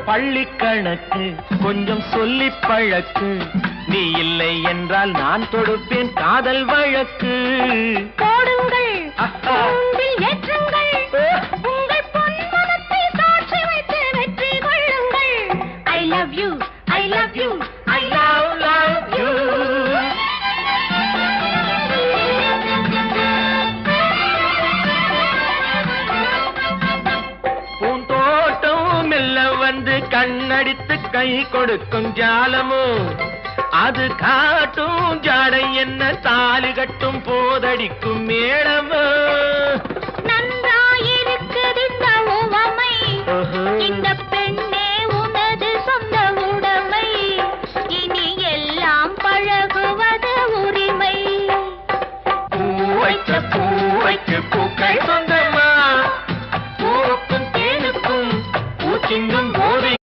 பள்ளி கணக்கு கொஞ்சம் சொல்லி பழக்கு, நீ இல்லை என்றால் நான் தொடுப்பேன் காதல் வழக்கு. போடுங்கள் ஏற்றுங்கள், உங்கள் பொன்மனத்தை சாட்சி வைத்து வெற்றி கொள்ளுங்கள். I love you, I love you, I love you. பூந்தோட்டம் மெல்ல வந்து கண்ணடித்து கை கொடுக்கும் ஜாலமோ, அது காட்டும் ஜாடை என்ன தாலி கட்டும் போதடிக்கும் மேளமோ.